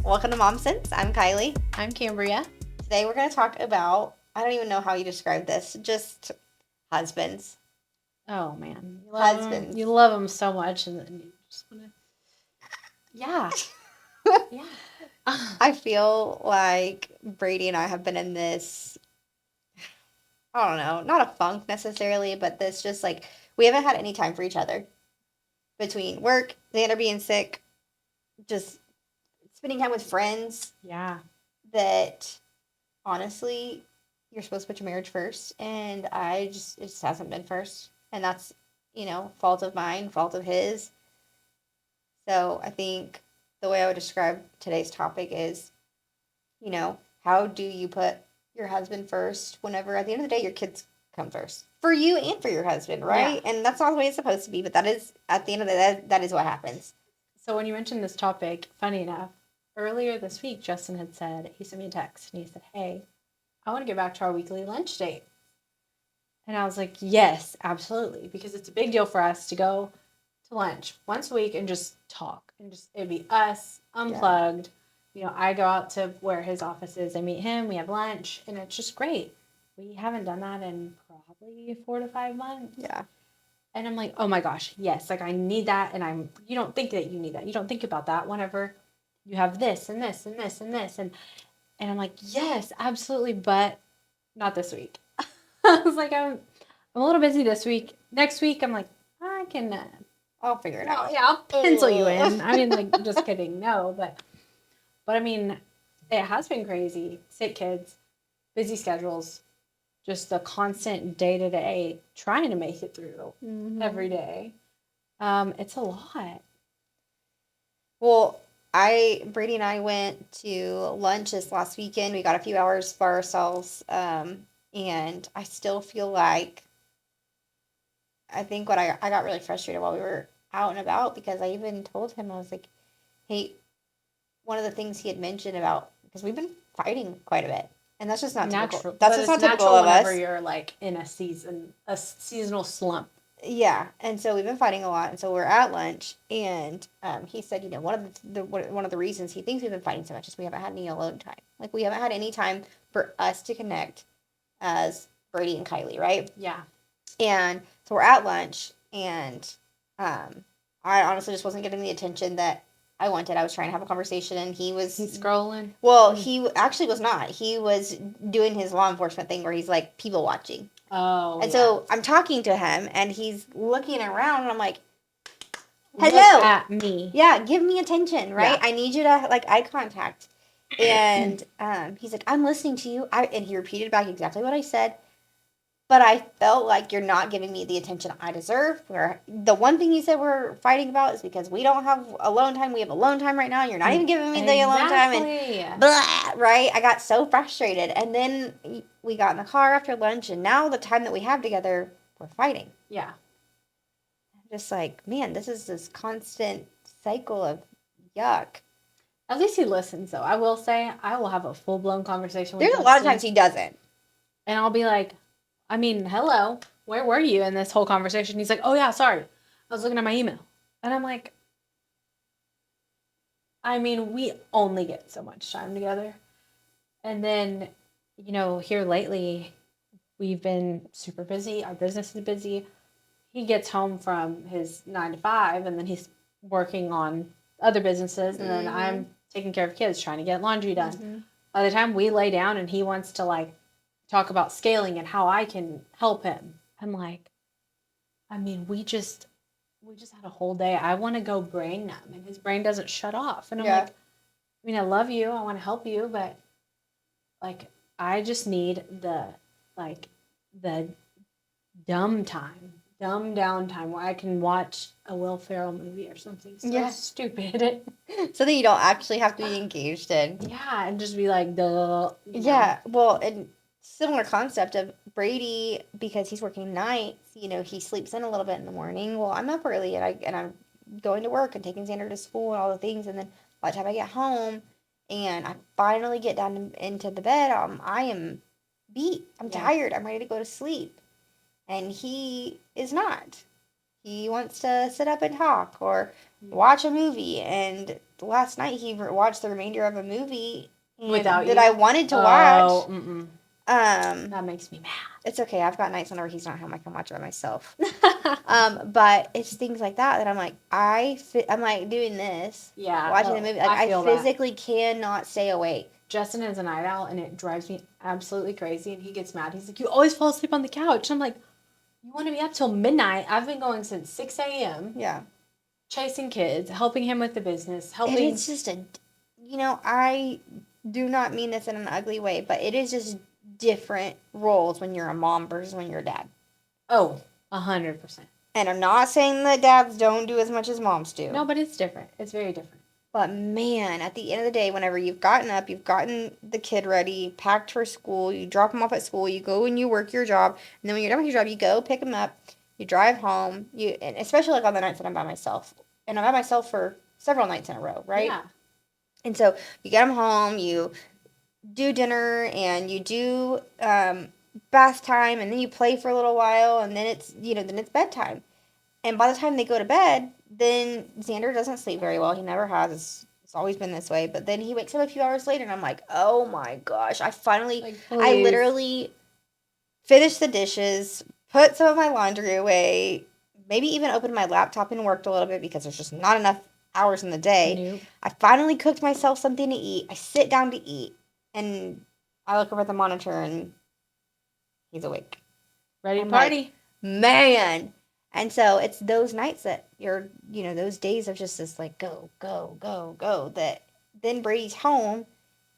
Welcome to Momsense. I'm Kyleigh. I'm Kambria. Today we're going to talk about, I don't even know how you describe this, just husbands. Oh man, you love them. Husbands. You love them so much, and then you just want to. Yeah, yeah. I feel like Brady and I have been in this, I don't know, not a funk necessarily, but this just like, we haven't had any time for each other. Between work, Xander being sick, just spending time with friends Yeah. that honestly, you're supposed to put your marriage first, and it just hasn't been first. And that's, fault of mine, fault of his. So I think the way I would describe today's topic is, how do you put your husband first whenever at the end of the day your kids come first for you and for your husband, right? Yeah. And that's not the way it's supposed to be, but that is at the end of the day that is what happens. So when you mentioned this topic, funny enough, earlier this week, Justin had said he sent me a text and he said, "Hey, I want to get back to our weekly lunch date." And I was like, "Yes, absolutely," because it's a big deal for us to go to lunch once a week and just talk and just it'd be us unplugged. I go out to where his office is. I meet him. We have lunch, and it's just great. We haven't done that in probably 4 to 5 months. Yeah. And I'm like, oh my gosh, yes, like I need that. And you don't think that you need that. You don't think about that whenever you have this and this and this and this. And I'm like, yes, absolutely, but not this week. I was like, I'm a little busy this week. Next week, I'm like, I can. I'll figure it out. Yeah, I'll pencil you in. I mean, like, just kidding. No, but I mean, it has been crazy. Sick kids, busy schedules, just the constant day to day trying to make it through every day. It's a lot. Well, Brady and I went to lunch this last weekend. We got a few hours for ourselves. And I still feel like I think what I got really frustrated while we were out and about because I even told him, I was like, hey, one of the things he had mentioned about, because we've been fighting quite a bit. And that's just not typical. That's just not typical of us. Whenever you're like in a seasonal slump. Yeah, and so we've been fighting a lot, and so we're at lunch, and he said, one of the reasons he thinks we've been fighting so much is we haven't had any alone time. Like we haven't had any time for us to connect as Brady and Kyleigh, right? Yeah. And so we're at lunch, and I honestly just wasn't getting the attention that I wanted. I was trying to have a conversation, and he's scrolling. Well, he actually was not. He was doing his law enforcement thing where he's like people watching. Oh. And so I'm talking to him, and he's looking around, and I'm like, "Hello, look at me. Yeah, give me attention, right? Yeah. I need you to like eye contact." And he's like, "I'm listening to you." And he repeated back exactly what I said. But I felt like you're not giving me the attention I deserve. Where the one thing you said we're fighting about is because we don't have alone time. We have alone time right now, and you're not even giving me the alone time. And blah, right? I got so frustrated. And then we got in the car after lunch, and now the time that we have together, we're fighting. Yeah. Just like, man, this is this constant cycle of yuck. At least he listens, though. I will say, I will have a full-blown conversation with him. There's a lot of times he doesn't. And I'll be like, I mean, hello, where were you in this whole conversation? He's like, oh, yeah, sorry. I was looking at my email. And I'm like, I mean, we only get so much time together. And then, here lately, we've been super busy. Our business is busy. He gets home from his 9 to 5, and then he's working on other businesses. And then I'm taking care of kids, trying to get laundry done. Mm-hmm. By the time we lay down and he wants to, like, talk about scaling and how I can help him, I'm like, I mean, we just had a whole day. I want to go brain numb, and his brain doesn't shut off. And I'm like, I mean, I love you. I want to help you, but like, I just need the dumb down time where I can watch a Will Ferrell movie or something so stupid. Something you don't actually have to be engaged in. Yeah, and just be like, duh. Yeah, well, and similar concept of Brady, because he's working nights, he sleeps in a little bit in the morning. Well, I'm up early, and I'm going to work and taking Xander to school and all the things, and then by the time I get home and I finally get down into the bed, I am beat. I'm tired. I'm ready to go to sleep. And he is not. He wants to sit up and talk or watch a movie, and last night he watched the remainder of a movie Without that you? I wanted to watch. Oh, mm-mm. Um, That makes me mad. it's okay. I've got nights whenever he's not home. I can watch it by myself. But it's things like that I'm like, I'm like doing this, Yeah. watching the movie. Like, I I feel physically cannot stay awake. Justin is a night owl, and it drives me absolutely crazy. And he gets mad. He's like, "You always fall asleep on the couch." And I'm like, "You want to be up till midnight? I've been going since 6 a.m. Yeah. chasing kids, helping him with the business, helping." And it's just I do not mean this in an ugly way, but it is just different roles when you're a mom versus when you're a dad. Oh, 100%. And I'm not saying that dads don't do as much as moms do. No, but it's different. It's very different. But man, at the end of the day, whenever you've gotten up, you've gotten the kid ready, packed for school, you drop him off at school, you go and you work your job, and then when you're done with your job, you go pick him up, you drive home, and especially like on the nights that I'm by myself. And I'm by myself for several nights in a row, right? Yeah. And so you get him home, you do dinner, and you do bath time, and then you play for a little while, and then it's bedtime. And by the time they go to bed, then Xander doesn't sleep very well. He never has. It's always been this way. But then he wakes up a few hours later, and I'm like, oh my gosh! I literally finished the dishes, put some of my laundry away, maybe even opened my laptop and worked a little bit because there's just not enough hours in the day. Nope. I finally cooked myself something to eat. I sit down to eat, and I look over at the monitor, and he's awake. Ready to I'm party. like, man. And so it's those nights that those days of just this like go, go, go, go, that then Brady's home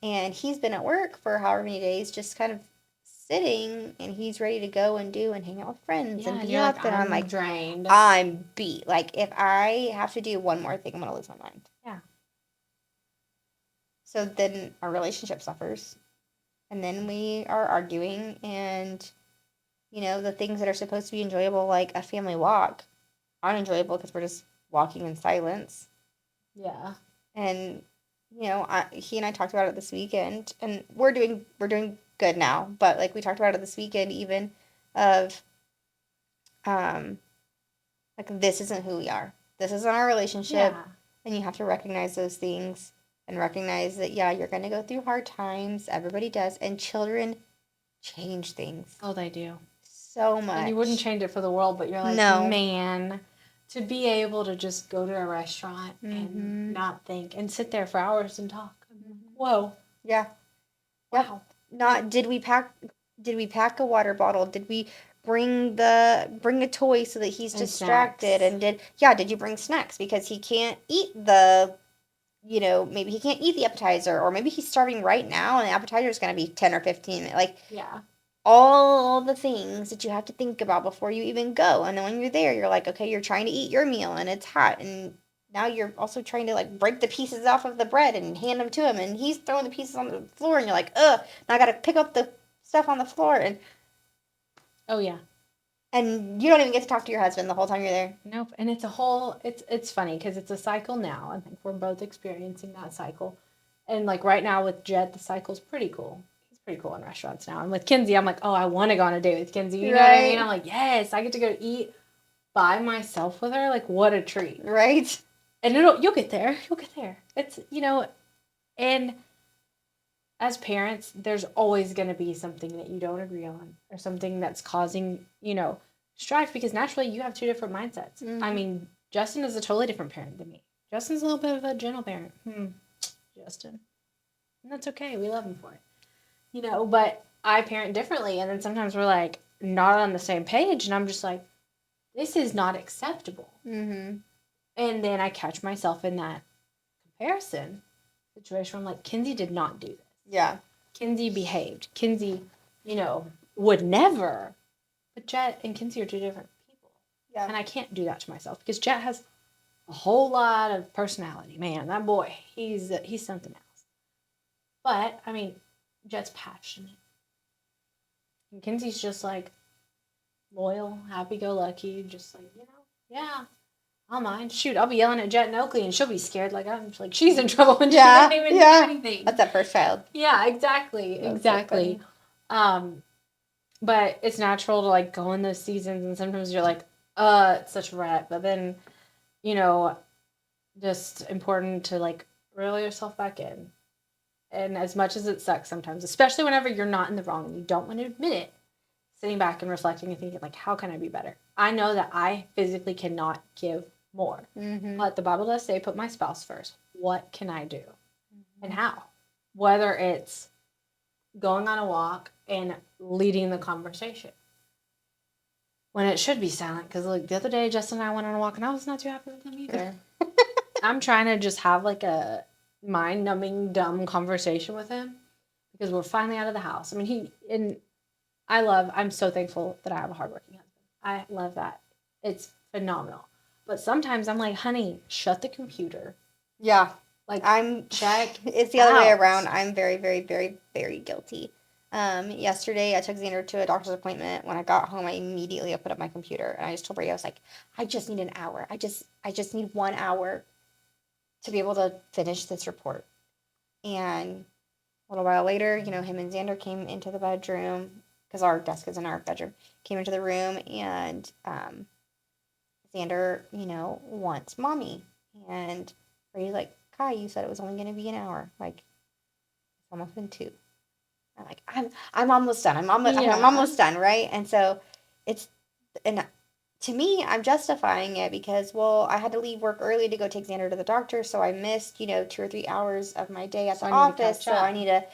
and he's been at work for however many days, just kind of sitting, and he's ready to go and do and hang out with friends and be up. And I'm like, drained. I'm beat. Like, if I have to do one more thing, I'm going to lose my mind. Yeah. So then our relationship suffers. And then we are arguing, and the things that are supposed to be enjoyable, like a family walk, aren't enjoyable because we're just walking in silence. Yeah. And he and I talked about it this weekend, and we're doing good now. But like we talked about it this weekend, even of, like, this isn't who we are. This isn't our relationship, Yeah. and you have to recognize those things and recognize that you're going to go through hard times. Everybody does, and children change things. Oh, they do. So much. And you wouldn't change it for the world, but you're like, No. Man, to be able to just go to a restaurant and not think and sit there for hours and talk. Whoa. Yeah. Wow. Not did we pack a water bottle? Did we bring a toy so that he's distracted? Snacks. And did you bring snacks because he can't eat maybe he can't eat the appetizer, or maybe he's starving right now and the appetizer is going to be 10 or 15 minutes. Like, yeah. All the things that you have to think about before you even go. And then when you're there, you're like, okay, you're trying to eat your meal and it's hot. And now you're also trying to like break the pieces off of the bread and hand them to him. And he's throwing the pieces on the floor and you're like, ugh, now I got to pick up the stuff on the floor. And oh, yeah. And you don't even get to talk to your husband the whole time you're there. Nope. And it's it's funny because it's a cycle now. I think we're both experiencing that cycle. And like right now with Jet, the cycle's pretty cool. Pretty cool in restaurants now. And with Kinsey, I'm like, oh, I want to go on a date with Kinsey. You know what I mean? I'm like, yes, I get to go eat by myself with her. Like, what a treat. Right? And you'll get there. You'll get there. It's, and as parents, there's always going to be something that you don't agree on or something that's causing, strife, because naturally you have two different mindsets. Mm-hmm. I mean, Justin is a totally different parent than me. Justin's a little bit of a gentle parent. Justin. And that's okay. We love him for it. But I parent differently, and then sometimes we're like not on the same page, and I'm just like, this is not acceptable. Mm-hmm. And then I catch myself in that comparison situation where I'm like, Kinsey did not do this. Yeah. Kinsey behaved. Kinsey, would never. But Jet and Kinsey are two different people. Yeah. And I can't do that to myself because Jet has a whole lot of personality. Man, that boy, he's something else. But, I mean, Jet's passionate. And Kinsey's just like loyal, happy-go-lucky, just like, yeah, I'll mind. Shoot, I'll be yelling at Jet and Oakley and she'll be scared like I'm just like she's in trouble and she didn't even do anything. That's that first child. Yeah, exactly. That's exactly. So but it's natural to like go in those seasons and sometimes you're like, it's such a wreck. But then, just important to like reel yourself back in. And as much as it sucks sometimes, especially whenever you're not in the wrong and you don't want to admit it, sitting back and reflecting and thinking, like, how can I be better? I know that I physically cannot give more. Mm-hmm. But the Bible does say, put my spouse first. What can I do? And how? Whether it's going on a walk and leading the conversation when it should be silent. Because like the other day, Justin and I went on a walk and I was not too happy with him either. I'm trying to just have like a mind-numbing, dumb conversation with him because we're finally out of the house. I mean, I'm so thankful that I have a hardworking husband. I love that. It's phenomenal. But sometimes I'm like, honey, shut the computer. Yeah. Like, check. It's the other way around. I'm very, very, very, very guilty. Yesterday I took Xander to a doctor's appointment. When I got home, I immediately opened up my computer and I just told Brady, I was like, I just need an hour. I just need 1 hour to be able to finish this report. And a little while later, him and Xander came into the bedroom because our desk is in our bedroom. Came into the room and Xander, wants mommy. And Brady's like, Kai, you said it was only going to be an hour. Like, it's almost been 2. I'm like, I'm almost done. I'm almost done, right? And so and to me, I'm justifying it because, well, I had to leave work early to go take Xander to the doctor, so I missed, 2 or 3 hours of my day at the office. So I need to,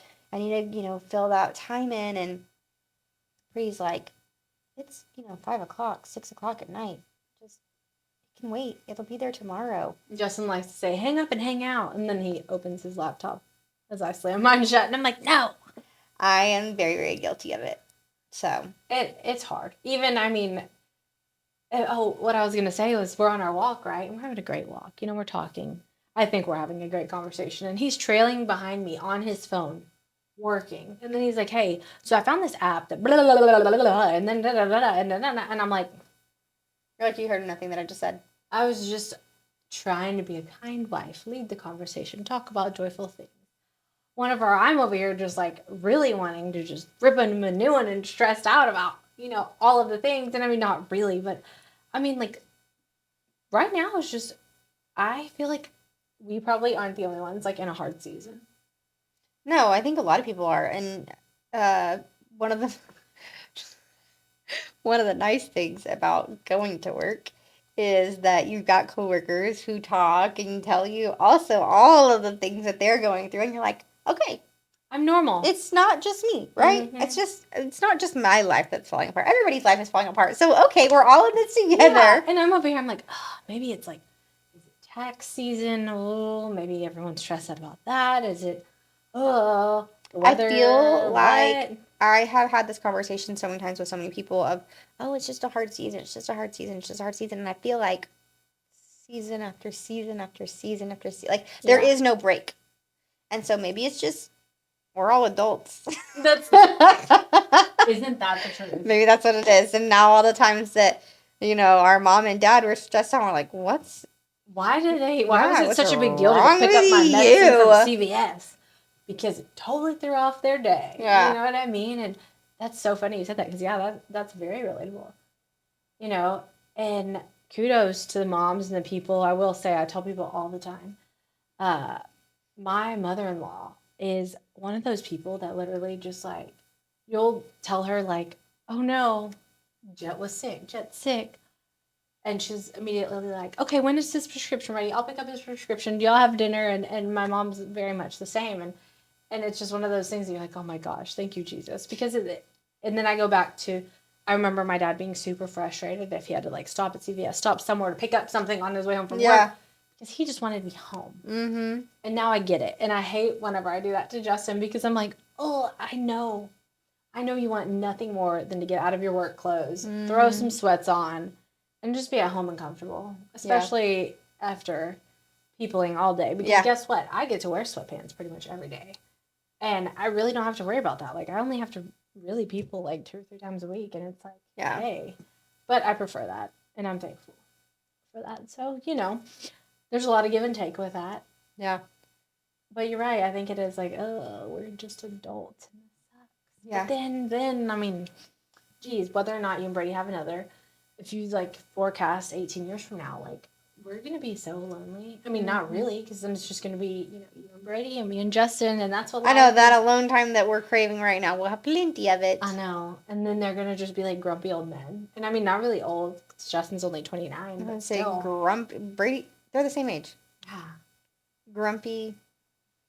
fill that time in. And Bree's like, it's 5:00, 6:00 at night. Just it can wait. It'll be there tomorrow. Justin likes to say, hang up and hang out, and then he opens his laptop as I slam mine shut, and I'm like, no. I am very, very guilty of it. So it's hard. Even, I mean, what I was going to say was we're on our walk, right? We're having a great walk. We're talking. I think we're having a great conversation. And he's trailing behind me on his phone, working. And then he's like, hey, so I found this app that blah, blah, blah, blah, blah, blah, and then da, da, da, da, and I'm like. You're like, you heard nothing that I just said. I was just trying to be a kind wife, lead the conversation, talk about joyful things. I'm over here just like really wanting to just rip a new one and stressed out about, all of the things. And I mean, not really, but I mean, like right now it's just, I feel like we probably aren't the only ones like in a hard season. No, I think a lot of people are. And one of the nice things about going to work is that you've got coworkers who talk and tell you also all of the things that they're going through. And you're like, okay, I'm normal. It's not just me, right? Mm-hmm. It's not just my life that's falling apart. Everybody's life is falling apart. So, okay, we're all in this together. Yeah. And I'm over here, I'm like, maybe it's like, is it tax season? Oh, maybe everyone's stressed out about that. Is it, the weather? I feel like I have had this conversation so many times with so many people of, it's just a hard season. It's just a hard season. It's just a hard season. And I feel like season after season after season after season, like there is no break. And so maybe it's just, we're all adults. Isn't that the truth? Maybe that's what it is. And now all the times that, our mom and dad were stressed out, we're like, why was it such a big deal to pick up my medicine from CVS? Because it totally threw off their day. Yeah. You know what I mean? And that's so funny you said that because, that's very relatable. And kudos to the moms and the people. I will say, I tell people all the time, my mother-in-law is one of those people that literally just like, you'll tell her like, oh no, Jet's sick. And she's immediately like, okay, when is this prescription ready? I'll pick up his prescription. Do y'all have dinner? And my mom's very much the same. And it's just one of those things that you're like, oh my gosh, thank you, Jesus. Because of it. And then I go back to, I remember my dad being super frustrated if he had to like stop at CVS, stop somewhere to pick up something on his way home from work. Because he just wanted me home. Mm-hmm. And now I get it. And I hate whenever I do that to Justin because I'm like, oh, I know you want nothing more than to get out of your work clothes, throw some sweats on, and just be at home and comfortable. Especially after peopling all day. Because guess what? I get to wear sweatpants pretty much every day. And I really don't have to worry about that. Like, I only have to really people like 2 or 3 times a week. And it's like, hey. But I prefer that. And I'm thankful for that. So, there's a lot of give and take with that. Yeah. But you're right. I think it is like, we're just adults. And it sucks. Yeah. But then, I mean, geez, whether or not you and Brady have another, if you like forecast 18 years from now, like we're going to be so lonely. I mean, not really, because then it's just going to be, you and Brady and me and Justin, and that's what I know that alone time that we're craving right now. We'll have plenty of it. I know. And then they're going to just be like grumpy old men. And I mean, not really old, 'cause Justin's only 29, but still. Grumpy. Brady, they're the same age. Yeah. Grumpy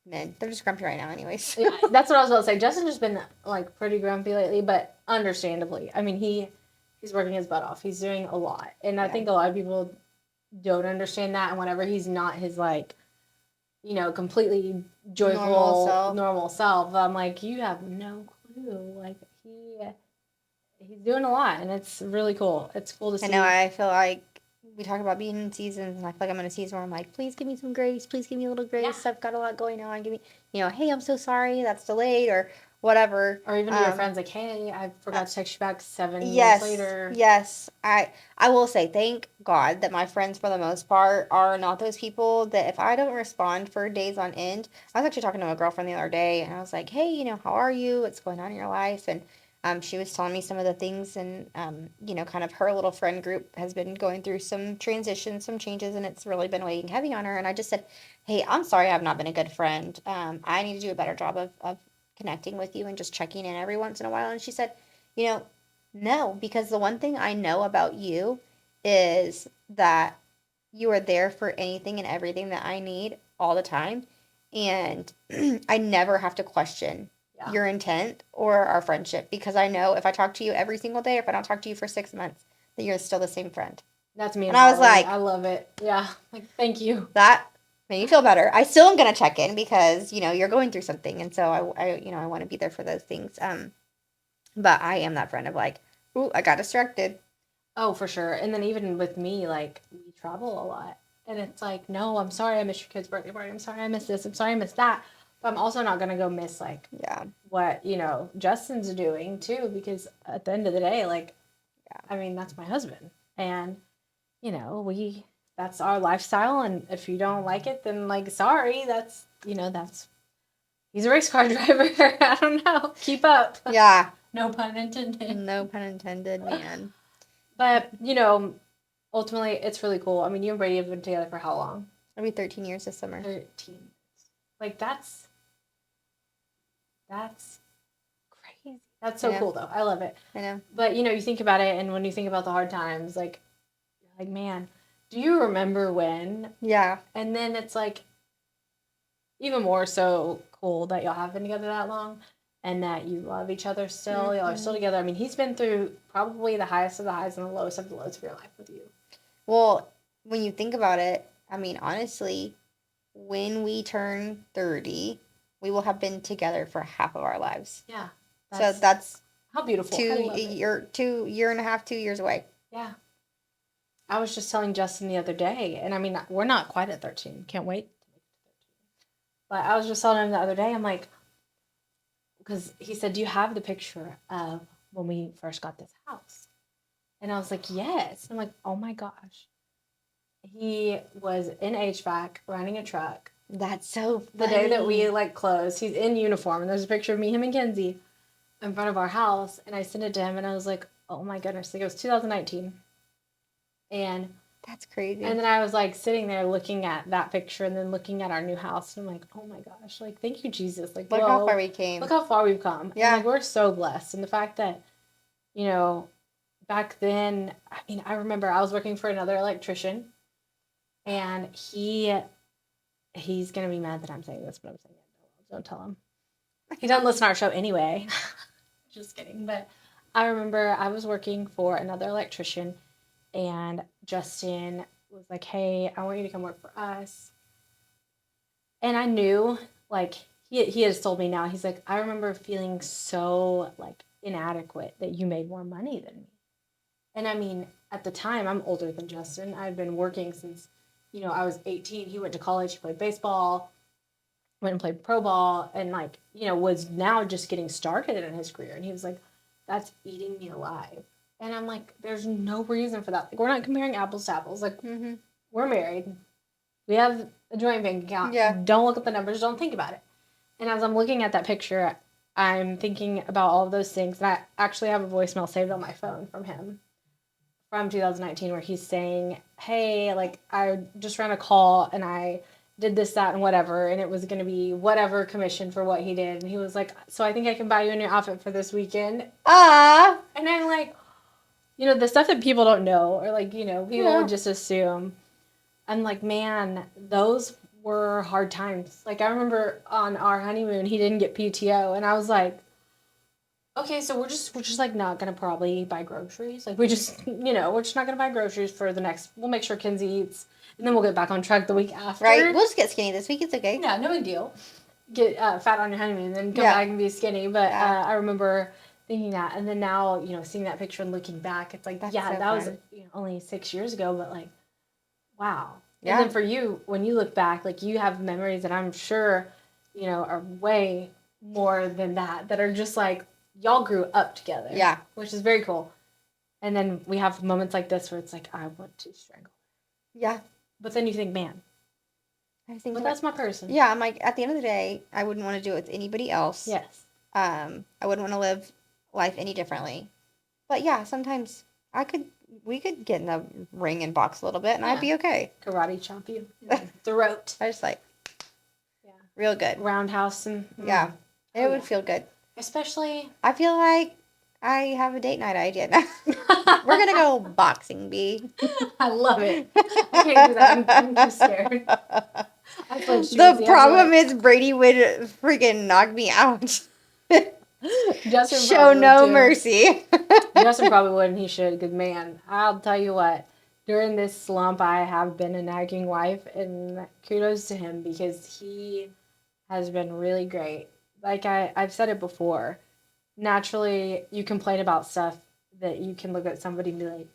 men. They're just grumpy right now, anyways. Yeah, that's what I was about to say. Justin's just been like pretty grumpy lately, but understandably. I mean, he's working his butt off. He's doing a lot. And I think a lot of people don't understand that. And whenever he's not his like, completely joyful, normal self, I'm like, you have no clue. Like he's doing a lot, and it's really cool. It's cool to see. I know. I feel like we talk about being in seasons, and I feel like I'm in a season where I'm like, please give me some grace. Please give me a little grace. I've got a lot going on. Give me, hey, I'm so sorry that's delayed, or whatever. Or even to your friends, like, hey, I forgot to text you back 7 years later. Yes. I will say, thank God that my friends, for the most part, are not those people that if I don't respond for days on end. I was actually talking to a girlfriend the other day, and I was like, hey, how are you? What's going on in your life? And she was telling me some of the things, and kind of her little friend group has been going through some transitions, some changes, and it's really been weighing heavy on her. And I just said, hey, I'm sorry I've not been a good friend. I need to do a better job of connecting with you and just checking in every once in a while. And she said, no, because the one thing I know about you is that you are there for anything and everything that I need all the time. And I never have to question your intent or our friendship, because I know if I talk to you every single day, or if I don't talk to you for 6 months, that you're still the same friend. That's me. And I was like, I love it. Yeah. Like, thank you. That made me feel better. I still am going to check in because, you're going through something. And so I want to be there for those things. But I am that friend of like, ooh, I got distracted. Oh, for sure. And then even with me, like, we travel a lot. And it's like, no, I'm sorry I missed your kid's birthday party. I'm sorry I missed this. I'm sorry I missed that. But I'm also not going to go miss, like, what, Justin's doing, too. Because at the end of the day, like, I mean, that's my husband. And, that's our lifestyle. And if you don't like it, then, like, sorry. That's, he's a race car driver. I don't know. Keep up. Yeah. No pun intended. No pun intended, man. But, ultimately, it's really cool. I mean, you and Brady have been together for how long? It'll be 13 years this summer. 13. Like, that's crazy. That's so cool, though. I love it. I know. But, you think about it, and when you think about the hard times, like, man, do you remember when? Yeah. And then it's, like, even more so cool that y'all have been together that long, and that you love each other still. Mm-hmm. Y'all are still together. I mean, he's been through probably the highest of the highs and the lowest of the lows of your life with you. Well, when you think about it, I mean, honestly, when we turn 30, we will have been together for half of our lives. Yeah. So that's how beautiful. 2 year and a half, 2 years away. Yeah. I was just telling Justin the other day, and I mean, we're not quite at 13. Can't wait to make it to 13. But I was just telling him the other day, I'm like, because he said, do you have the picture of when we first got this house? And I was like, yes. I'm like, oh my gosh. He was in HVAC running a truck. That's so funny. The day that we like closed, he's in uniform, and there's a picture of me, him, and Kenzie in front of our house. And I sent it to him, and I was like, oh my goodness. Like, it was 2019. And that's crazy. And then I was like sitting there looking at that picture, and then looking at our new house, and I'm like, oh my gosh, like, thank you, Jesus. Like, look how far we came. Look how far we've come. Yeah. And, like, we're so blessed. And the fact that, back then, I mean, I remember I was working for another electrician, and he's going to be mad that I'm saying this, but I'm saying it. Don't tell him. He doesn't listen to our show anyway. Just kidding. But I remember I was working for another electrician, and Justin was like, hey, I want you to come work for us. And I knew, like, he has told me now, he's like, I remember feeling so, like, inadequate that you made more money than me. And I mean, at the time, I'm older than Justin. I've been working since, I was 18. He went to college. He played baseball, went and played pro ball, and, like, was now just getting started in his career. And he was like, that's eating me alive. And I'm like, there's no reason for that. Like, we're not comparing apples to apples. Like, we're married. We have a joint bank account. Yeah. Don't look at the numbers. Don't think about it. And as I'm looking at that picture, I'm thinking about all of those things. And I actually have a voicemail saved on my phone from him from 2019 where he's saying, hey, like, I just ran a call and I did this, that, and whatever, and it was going to be whatever commission for what he did. And he was like, so I think I can buy you a new outfit for this weekend. Ah. And I'm like, you know, the stuff that people don't know, or like, you know, people would just assume. I'm like, man, those were hard times. Like, I remember on our honeymoon, he didn't get PTO, and I was like, okay, so we're just like not gonna probably buy groceries. Like, we just, you know, we're just not gonna buy groceries for the next. We'll make sure Kinsey eats, and then we'll get back on track the week after. Right, we'll just get skinny this week. It's okay. Yeah, no big deal. Get fat on your honeymoon, and then come back and be skinny. But I remember thinking that, and then now, you know, seeing that picture and looking back, it's like, that was, you know, only 6 years ago, but like, wow. Yeah. And then for you, when you look back, like, you have memories that I'm sure, you know, are way more than that are just like, y'all grew up together. Yeah. Which is very cool. And then we have moments like this where it's like, I want to strangle. Yeah. But then you think, man, but that's my person. Yeah, I'm like, at the end of the day, I wouldn't want to do it with anybody else. Yes. I wouldn't want to live life any differently. But yeah, sometimes we could get in the ring and box a little bit, and I'd be okay. Karate chop you in the throat. I just like, real good. Roundhouse and it would feel good. Especially, I feel like I have a date night idea now. We're gonna go boxing, B. I love it. I can't do that. I'm too scared. The problem is Brady would freaking knock me out. Justin show no mercy. Justin probably would, and he should, because, man, I'll tell you what, during this slump, I have been a nagging wife, and kudos to him, because he has been really great. Like I've said it before, naturally, you complain about stuff that you can look at somebody and be like,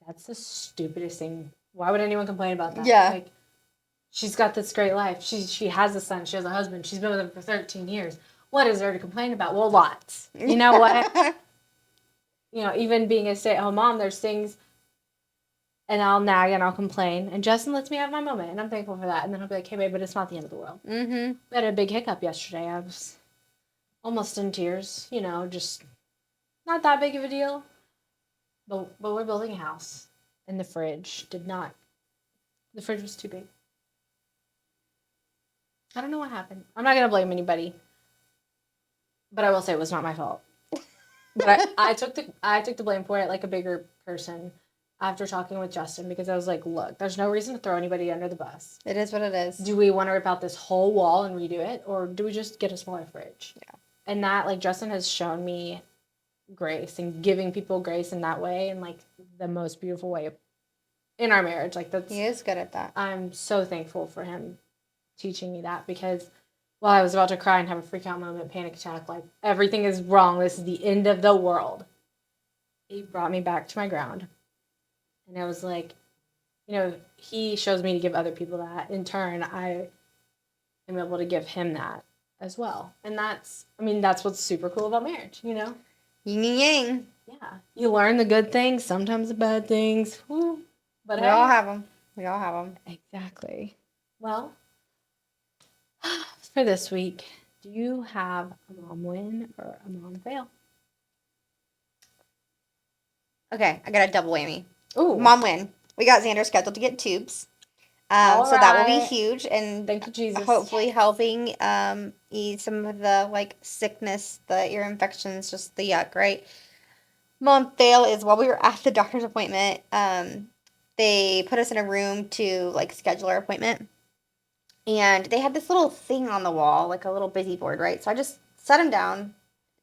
that's the stupidest thing. Why would anyone complain about that? Yeah. Like, she's got this great life. She has a son. She has a husband. She's been with him for 13 years. What is there to complain about? Well, lots. You know what? You know, even being a stay-at-home mom, there's things, and I'll nag and I'll complain. And Justin lets me have my moment, and I'm thankful for that. And then I'll be like, hey, babe, but it's not the end of the world. Mm-hmm. We had a big hiccup yesterday. I was almost in tears. You know, just not that big of a deal. But we're building a house, and the fridge was too big. I don't know what happened. I'm not going to blame anybody. But I will say it was not my fault. But I took the blame for it like a bigger person after talking with Justin, because I was like, look, there's no reason to throw anybody under the bus. It is what it is. Do we want to rip out this whole wall and redo it, or do we just get a smaller fridge? Yeah. And that, like, Justin has shown me grace and giving people grace in that way, and like the most beautiful way in our marriage. Like, he is good at that. I'm so thankful for him teaching me that, because while I was about to cry and have a freak out moment, panic attack, like, everything is wrong, this is the end of the world, he brought me back to my ground. And I was like, you know, he shows me to give other people that. In turn, I am able to give him that as well. And that's what's super cool about marriage, you know? Yin and yang. Yeah. You learn the good things, sometimes the bad things. Woo. But we all have them. We all have them. Exactly. Well, for this week, do you have a mom win or a mom fail? Okay, I got a double whammy. Ooh. Mom win. We got Xander scheduled to get tubes. So that will be huge, and thank you, Jesus. Hopefully helping ease some of the, like, sickness, the ear infections, just the yuck, right? Mom fail is, while we were at the doctor's appointment, they put us in a room to, like, schedule our appointment. And they had this little thing on the wall, like a little busy board, right? So I just set him down.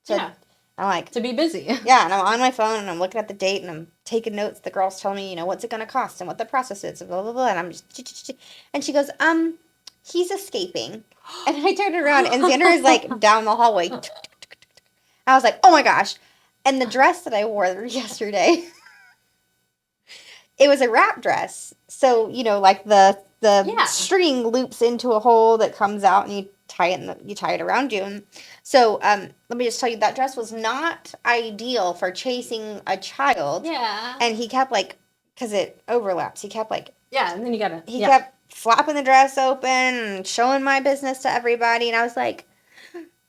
I'm like, to be busy. Yeah, and I'm on my phone, and I'm looking at the date, and I'm taking notes. The girl's telling me, you know, what's it going to cost and what the process is, and blah, blah, blah. And I'm just, and she goes, he's escaping. And I turned around, and Xander is, like, down the hallway. I was like, oh, my gosh. And the dress that I wore yesterday, it was a wrap dress. So, you know, like, the string loops into a hole that comes out, and you tie it around you. And so let me just tell you, that dress was not ideal for chasing a child. Yeah. And he kept, like, because it overlaps, he kept, like, and then you gotta, he kept flapping the dress open and showing my business to everybody, and I was like,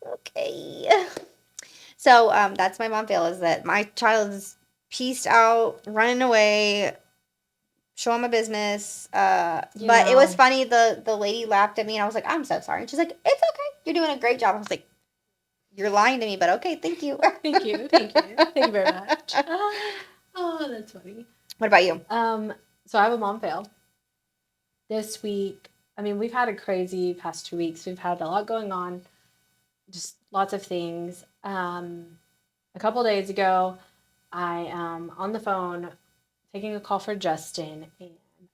okay. So that's my mom fail, is that my child is pieced out, running away, showing my business. But know. it was funny. The lady laughed at me, and I was like, I'm so sorry. And she's like, it's okay. You're doing a great job. I was like, you're lying to me, but okay, thank you. Thank you. Thank you very much. Oh, that's funny. What about you? So I have a mom fail. This week, I mean, we've had a crazy past 2 weeks. We've had a lot going on, just lots of things. A couple days ago, I am on the phone taking a call for Justin, and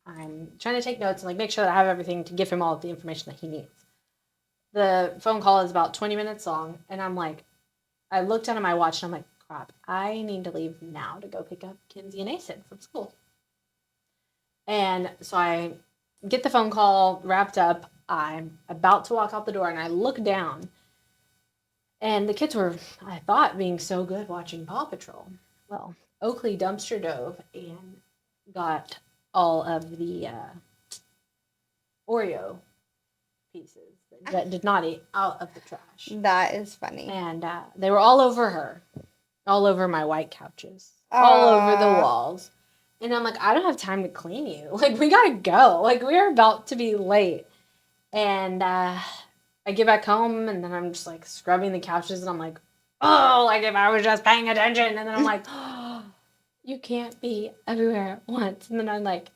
I'm trying to take notes and like make sure that I have everything to give him all of the information that he needs. The phone call is about 20 minutes long, and I'm like, I looked down at my watch and I'm like, crap, I need to leave now to go pick up Kinsey and Asen from school. And so I get the phone call wrapped up. I'm about to walk out the door, and I look down, and the kids were, I thought, being so good watching Paw Patrol. Well, Oakley dumpster dove and got all of the Oreo pieces that did not eat out of the trash. That is funny. And they were all over her, all over my white couches, all over the walls. And I'm like, I don't have time to clean you. Like, we gotta go. Like, we're about to be late. And I get back home, and then I'm just like scrubbing the couches, and I'm like, oh, like if I was just paying attention. And then I'm like, oh, you can't be everywhere at once. And then I'm like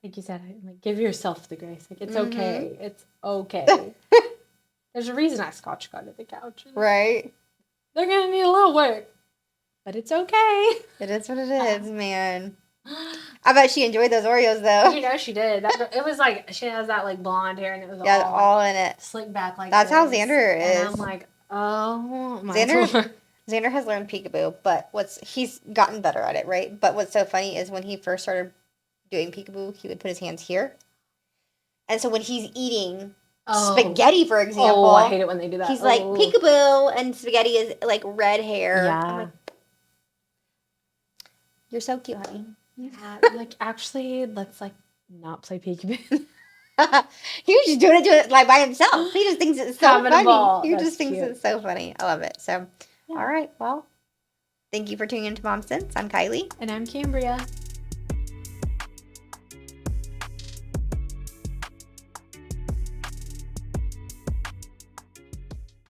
you said, I'm like, give yourself the grace. Like, it's okay. It's okay. There's a reason I scotch guarded the couches. Right. They're gonna need a little work, but it's okay. It is what it is, man. I bet she enjoyed those Oreos, though. You know she did. It was like, she has that like blonde hair, and it was all in it. Slicked back like That's this. how Xander is. And I'm like, oh my Xander has learned peekaboo, but he's gotten better at it, right? But what's so funny is when he first started doing peekaboo, he would put his hands here. And so when he's eating spaghetti, for example. Oh, I hate it when they do that. He's like, peekaboo, and spaghetti is like red hair. Yeah. I'm like, you're so cute, honey. Yeah, like, actually, let's like not play peekaboo. He was just doing it like by himself. He just thinks it's so funny. He just thinks cute. it's so funny. I love it. So, yeah. All right. Well, thank you for tuning into Momsense. I'm Kyleigh. And I'm Kambria.